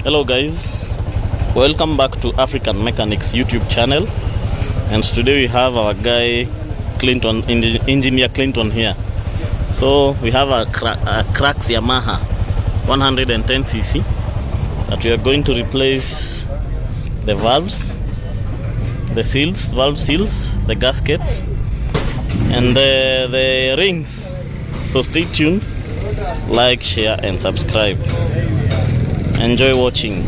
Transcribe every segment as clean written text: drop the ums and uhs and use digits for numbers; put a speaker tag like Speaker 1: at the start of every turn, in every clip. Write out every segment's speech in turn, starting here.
Speaker 1: Hello guys, welcome back to African Mechanics YouTube channel, and today we have our guy Clinton, engineer Clinton here. So we have a Cracks Yamaha 110cc that we are going to replace the valves, the seals, valve seals, the gaskets, and the rings. So stay tuned, like, share and subscribe. Enjoy watching.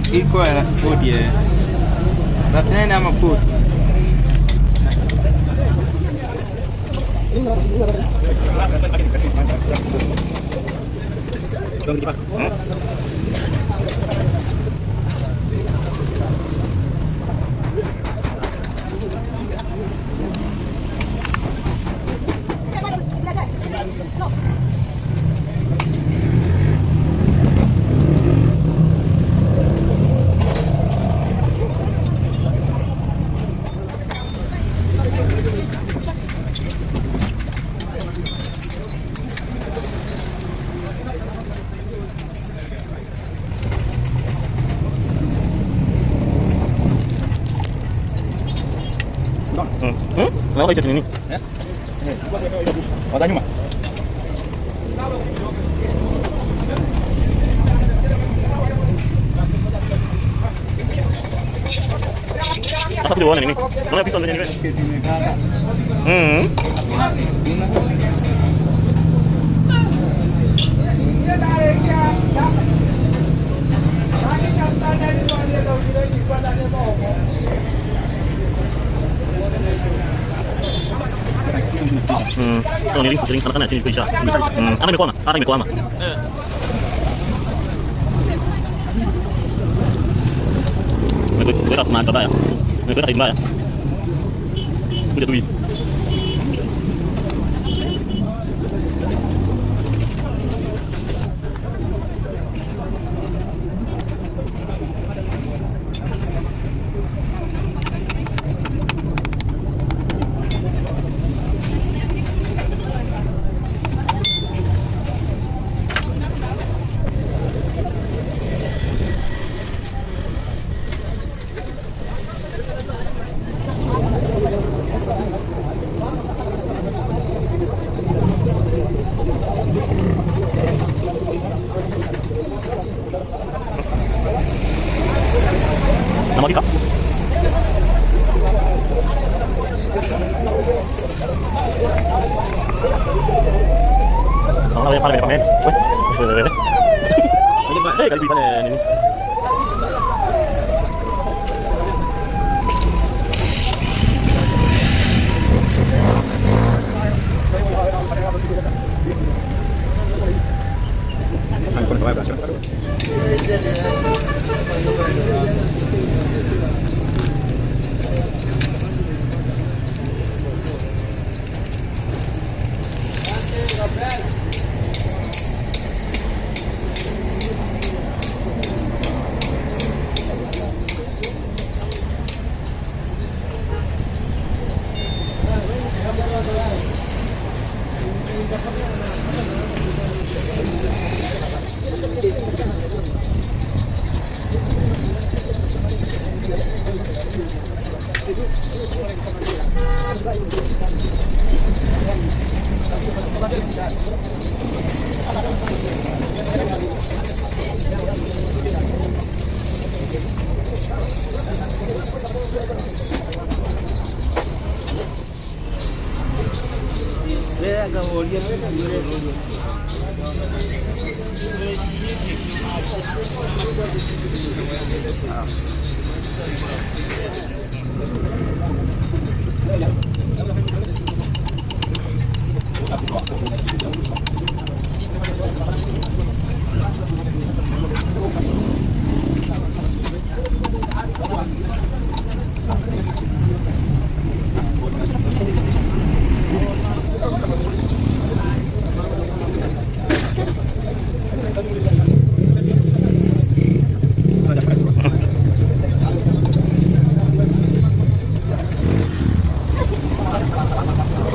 Speaker 2: Iko ya 40 ya. Na tena ama 40.
Speaker 1: Kenapa itu ini?
Speaker 2: Ya. Wadah nyuma.
Speaker 1: Apa di bawah ini? Mana pistonnya ini? So ini sering sana sana sini bisa. Apa imekwama? Apa imekwama? Mereka mana coba ya? Mereka tak ya? Sudah tuh. Nama kita? Nama yang paling pamen. Kali bisa ini.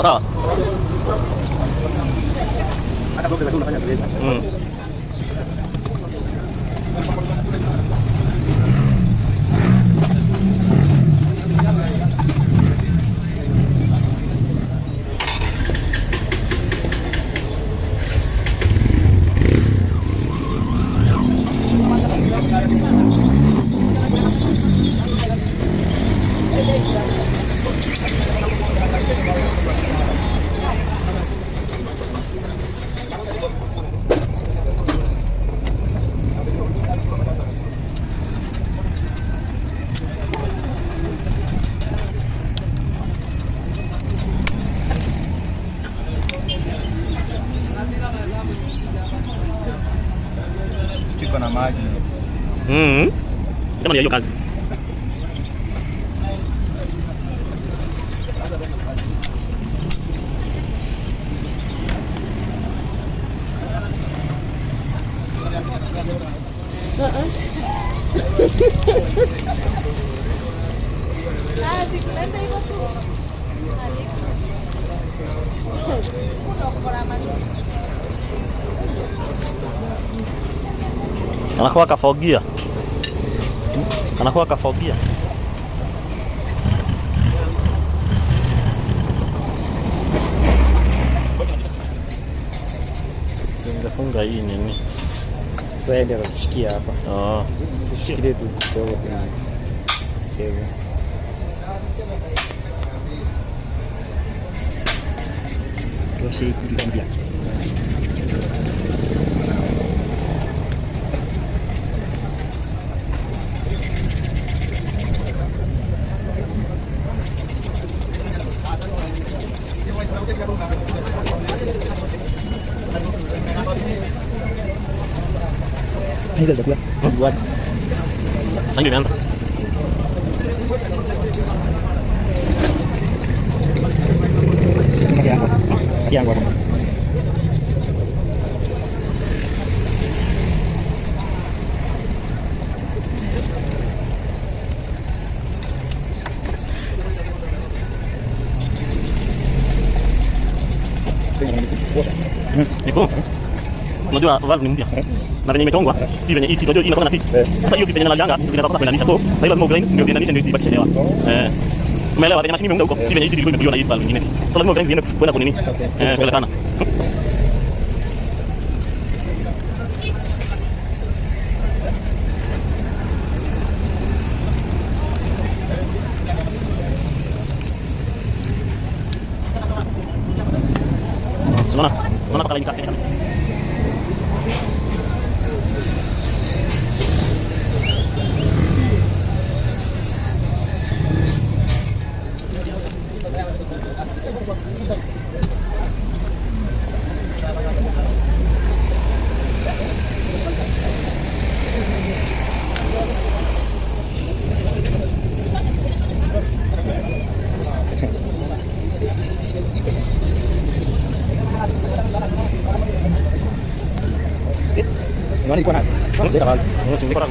Speaker 1: Sawa.
Speaker 2: Tuko na maji.
Speaker 1: Kama ni hiyo kazi. Anakuwa kafogia. Anakuwa kafogia. Singefunga hii nini?
Speaker 2: Sasa ndio kushikia hapa.
Speaker 1: Oh.
Speaker 2: Kushikilia tu kidogo kuna stega. Tosha ikirudia. Hizo chakula ziwadi.
Speaker 1: Sasa ndio imeanza.
Speaker 2: Yangu.
Speaker 1: Niko. Unajua valve ni mpya. Na venye imetongwa, si venye hii unajua inatoka na seat. Sasa hiyo si venye nalanga, zinataka kuendanisha. So, sasa lazima ugrind ndio ziendanishe ndio zibakishe hewa. Umeelewa venye mashini imeunda huko. Si venye hii ilikuwa imekuwa na hii valve nyingine. So lazima ugrind ziende kwenda kwa nini? Kuelekana. Unaona paka laini kaka.
Speaker 2: Nó đi qua này. Nó dễ là
Speaker 1: Nó chỉ có đang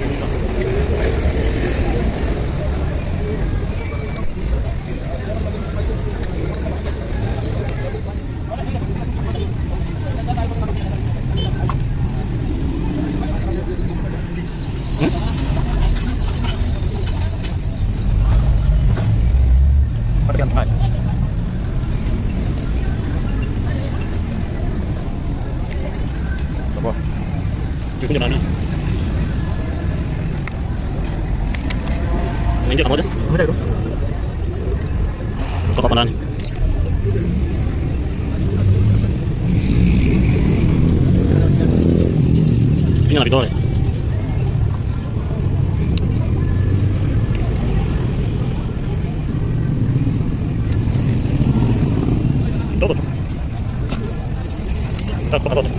Speaker 1: Sikunja nani? Naingia pamoja?
Speaker 2: Moja tu.
Speaker 1: Kutoka hapa ndani. Finya na vidole. Todo. Tá passando.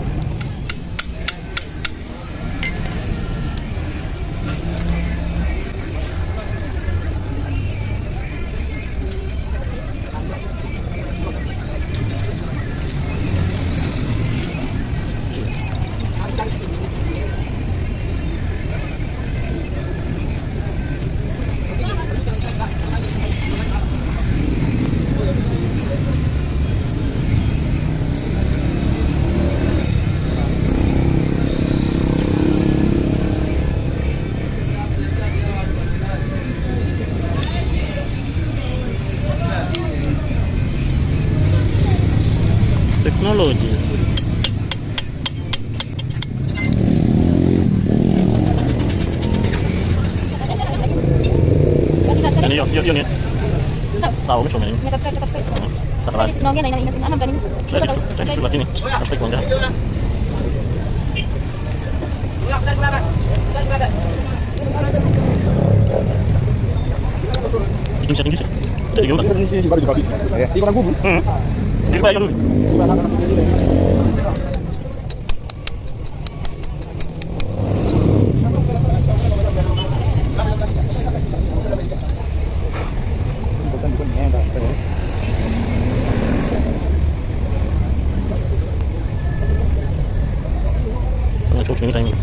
Speaker 1: Teknologi. Yun yan. Sawa mo siya ngayon.
Speaker 3: Subscribe.
Speaker 1: Tafadhali.
Speaker 3: Tunaongea na ina mtani.
Speaker 1: Thank you lakini hashtag kuongea. Ikimshatingisha. Utageuza.
Speaker 2: Iko na nguvu?
Speaker 1: Ilikuwa hiyo ndio. Sana choki ni time.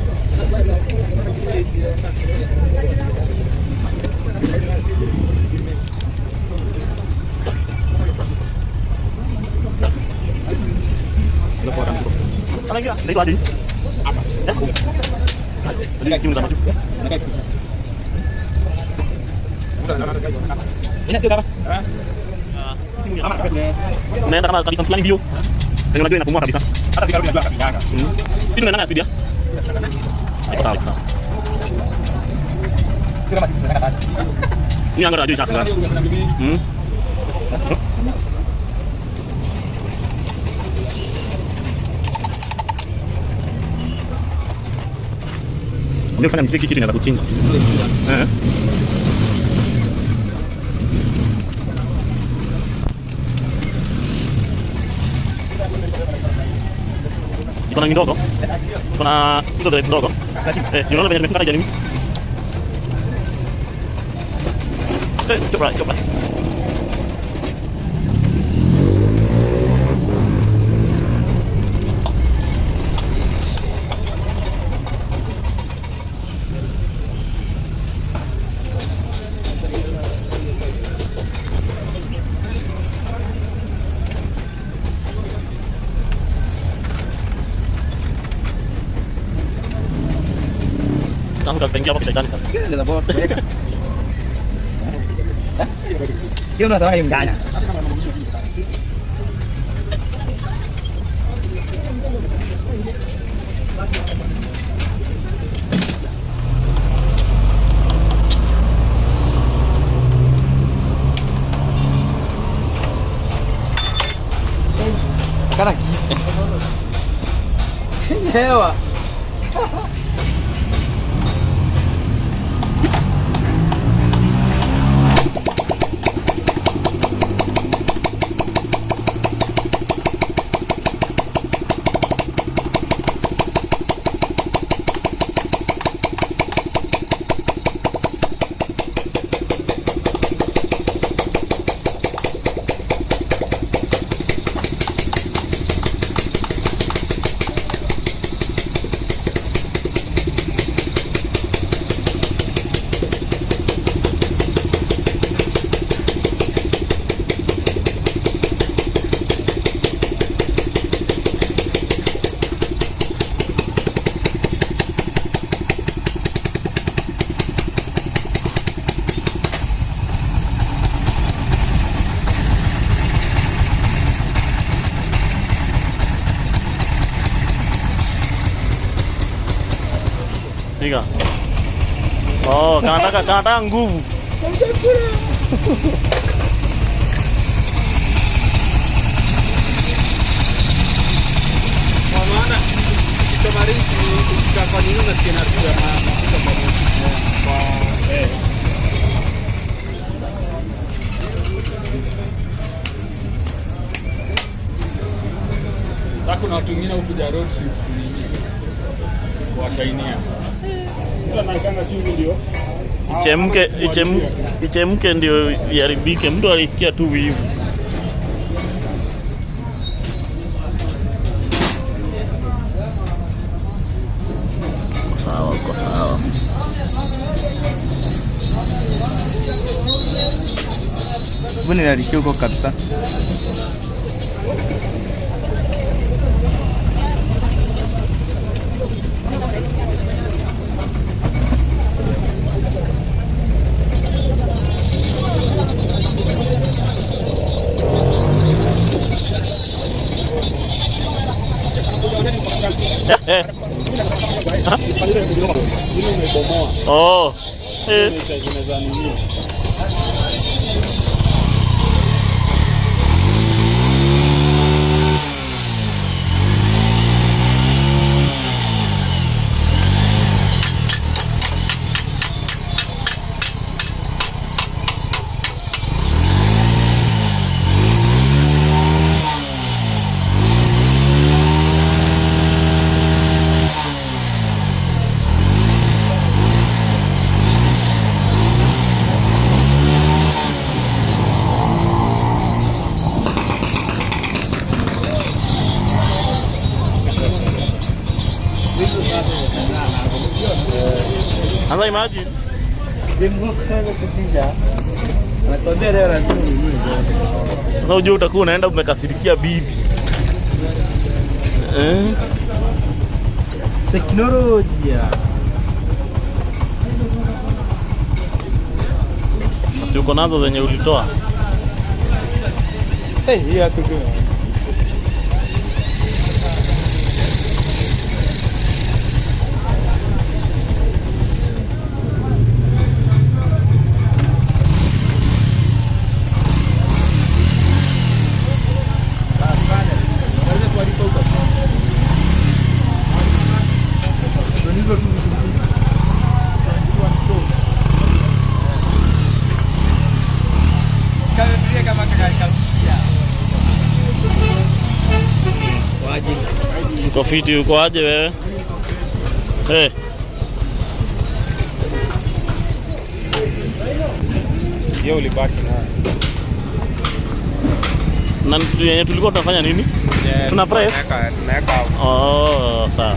Speaker 1: Itu lagi. Apa? Ini simu sama tu.
Speaker 2: Ini sio apa?
Speaker 1: Simu ya. Naenda kama kabisa fulani bio. Ndio unajua inapumua kabisa.
Speaker 2: Hata vikaru vinajua kapinyanga.
Speaker 1: Simu nani asidia? Iko sawa, iko sawa.
Speaker 2: Sio kama sisi tunataka tatu.
Speaker 1: Ni anga radio chakula. Ndio kufanya mistake kitu inaweza kuchinja. Iko na ndogo. Kuna hizo dreads ndogo. Unaona venye nimefunga jani. Stop right. Kamu udah pengen apa bisa cari kan?
Speaker 2: Ndio bora. Hiyo ndo sawa inganya. Karaki. Hewa.
Speaker 1: shika. Oh, kanataka nguvu.
Speaker 3: Kwa maana kitomarisi kwa nini unasikia kwa mafuta kwa Sasa kuna watu wengine hukuja road trip kuwashainia. Mtu anaikanga chini ndio
Speaker 1: Ichemke ndio iharibike. Mtu alisikia tu wivu. Kwa sawa.
Speaker 2: Mbona nalishia huko kabisa?
Speaker 1: Oh. Sasa imagine sasa ujue utakuwa unaenda umekasirikia bibi.
Speaker 2: Teknolojia.
Speaker 1: Si uko nazo zenye ulitoa?
Speaker 2: Hii hapo tu.
Speaker 1: Uko fiti, uko aje wewe?
Speaker 2: Yeye ulibaki
Speaker 1: na tulikuwa tunafanya nini? Tuna press.
Speaker 2: Tunaweka.
Speaker 1: Oh, sawa.